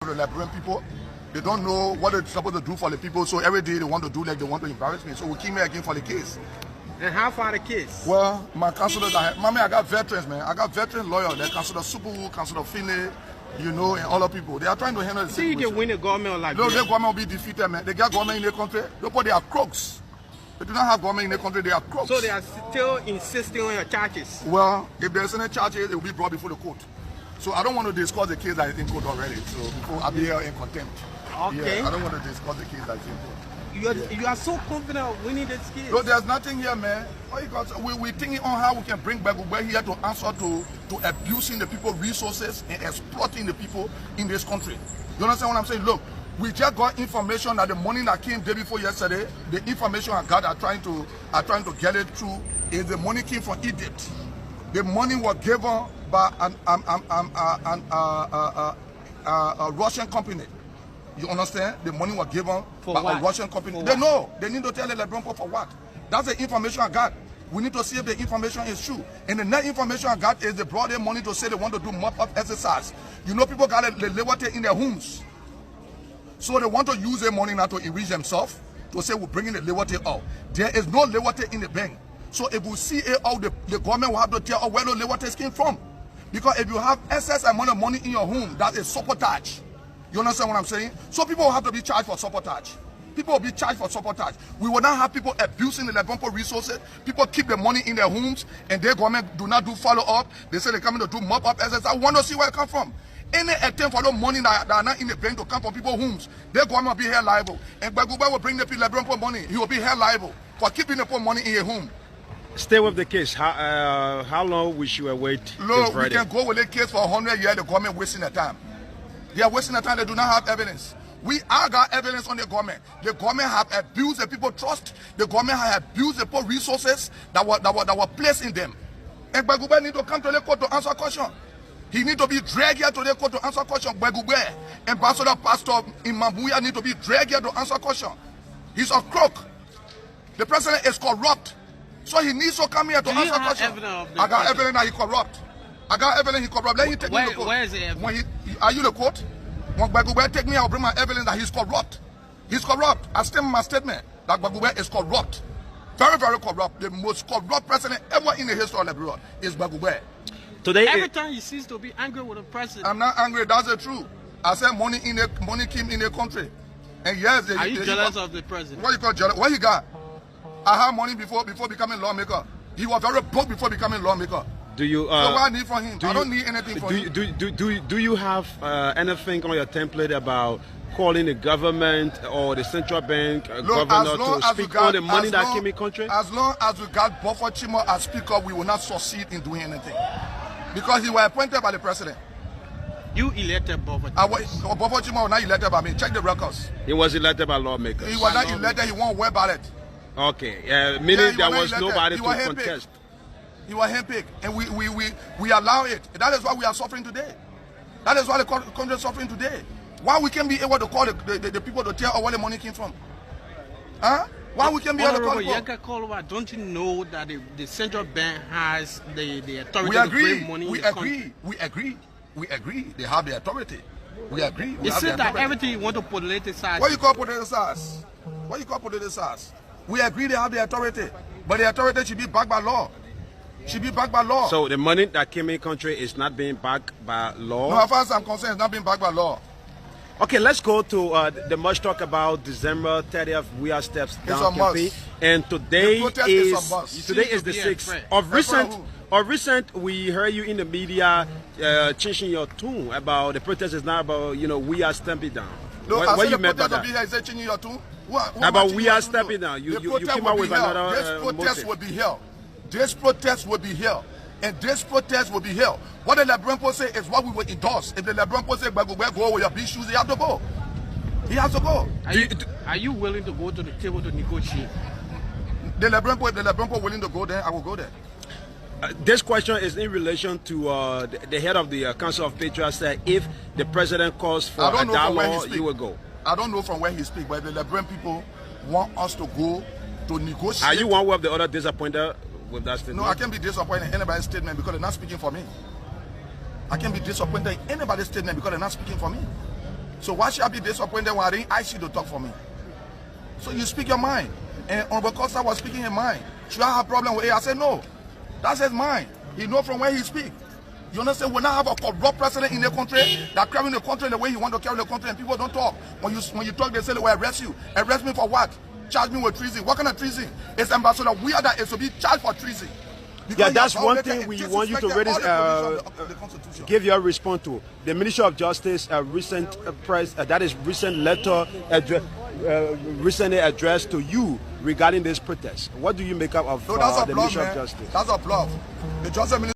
The Liberian people, they don't know what they're supposed to do for the people, so every day they want to do like they want to embarrass me. So we came here again for the case. And how far the case? Well, my counselors, I got veterans, man. I got veteran lawyers. They Councilor Superwood, Councilor Finney, you know, and other people. They are trying to handle the situation. So you can win the government like no, their government will be defeated, man. They got government in their country. Nobody are crooks. They do not have government in their country, they are crooks. So they are still insisting on your charges? Well, if there's any charges, it will be brought before the court. So I don't want to discuss the case that is in court already. So before I'll be here in contempt. Okay. Yeah, I don't want to discuss the case that's in court. You are so confident of winning this case? No, there's nothing here, man. We're thinking on how we can bring Begubwe here to answer to abusing the people's resources and exploiting the people in this country. You understand what I'm saying? Look, we just got information that the money that came day before yesterday, the information I got, are trying to get it through, is the money came from Egypt. The money was given by a Russian company. You understand? The money was given by a Russian company. They know. They need to tell the Liberian people for what. That's the information I got. We need to see if the information is true. And the next information I got is they brought their money to say they want to do mop-up exercise. You know, people got the liberty in their homes. So they want to use their money now to enrich themselves, to say we're bringing the liberty out. There is no liberty in the bank. So if we see it out, the government will have to tell us where the liberty came from. Because if you have excess amount of money in your home, that is sabotage. You understand what I'm saying? So people will have to be charged for sabotage. People will be charged for sabotage. We will not have people abusing the Liberian resources. People keep the money in their homes and their government do not do follow-up. They say they're coming to do mop-up exercise. I want to see where it comes from. Any attempt for the money that are not in the bank to come from people's homes, their government will be held liable. And Begubwe will bring the Liberian money. He will be held liable for keeping the money in your home. Stay with the case. How long we should await? Look, we can go with the case for 100 years. The government wasting their time. They are wasting their time. They do not have evidence. We all got evidence on the government. The government have abused the people's trust. The government have abused the poor resources that were placed in them. And Begubwe need to come to the court to answer question. He need to be dragged here to the court to answer question. Begubwe, Ambassador Pastor in Monrovia need to be dragged here to answer question. He's a crook. The president is corrupt. So he needs to come here to answer question. I got evidence that he corrupt. I got evidence he corrupt. Let him take me to court. Where is the evidence? Are you the court? When Begubwe take me, I'll bring my evidence that he's corrupt. He's corrupt. I state my statement that Begubwe is corrupt. Very, very corrupt. The most corrupt president ever in the history of Liberia is Begubwe. Today, every time he seems to be angry with the president. I'm not angry. That's the truth. I said money came in the country. And yes, are you jealous of the president? What you call jealous? What he got? I had money before becoming lawmaker. He was very broke before becoming lawmaker. Do you? So what I need from him? I don't need anything from him. Do you have anything on your template about calling the government or the central bank governor to speak on the money that came in country? As long as we got Buffer Chimo as speaker, we will not succeed in doing anything. Because he was appointed by the president. You elected Buffer Chimo? Buffer Chimo was not elected by me. Check the records. He was elected by lawmakers. He was not elected. He won web ballot. Okay. Meaning there was nobody to contest. He was handpicked. And we allow it. That is why we are suffering today. That is why the country is suffering today. Why we can't be able to call the people to tell us where the money came from? Huh? Why we can't be able to call Yekeh Kolubah, don't you know that the central bank has the authority to bring money in the country? We agree. They have the authority. We agree. It seems that everything you want to politicize. What you call politicize? What you call politicize? We agree they have the authority. But the authority should be backed by law. Should be backed by law. So the money that came in country is not being backed by law? No, as far as I'm concerned, it's not being backed by law. Okay, let's go to the much talk about December 30th. Weah steps down campaign, and today is the 6th. Of recent, we heard you in the media changing your tune about the protest is not about Weah stepping down. No, what you meant by that? Is that changing your tune? About Weah stepping down. You came out with another. This protest will be held. This protest will be held. And this protest will be held. What the Liberian people say is what we will endorse. If the Liberian people say, go with your big shoes, he has to go. He has to go. Are you willing to go to the table to negotiate? The Liberian people willing to go there, I will go there. This question is in relation to the head of the Council of Patriots said if the president calls for a dialogue, you will go. I don't know from where he speaks, but the Liberian people want us to go to negotiate. Are you one of the other disappointed with that statement? No, I can't be disappointed in anybody's statement because they're not speaking for me. I can't be disappointed in anybody's statement because they're not speaking for me. So why should I be disappointed when I didn't ask you to talk for me? So you speak your mind. And Honorable Costa was speaking his mind. Should I have a problem with it? I said no. That's his mind. He knows from where he speaks. You understand? We now have a corrupt president in the country that carrying the country the way he want to carry the country, and people don't talk. When you talk, they say they will arrest you. Arrest me for what? Charge me with treason. What kind of treason? It's Ambassador Weah that is to be charged for treason. Yeah, that's one thing we want you to really give your response to. The Ministry of Justice recent recent letter recently addressed to you regarding this protest. What do you make up of the Ministry of Justice? That's a bluff. The Justice Ministry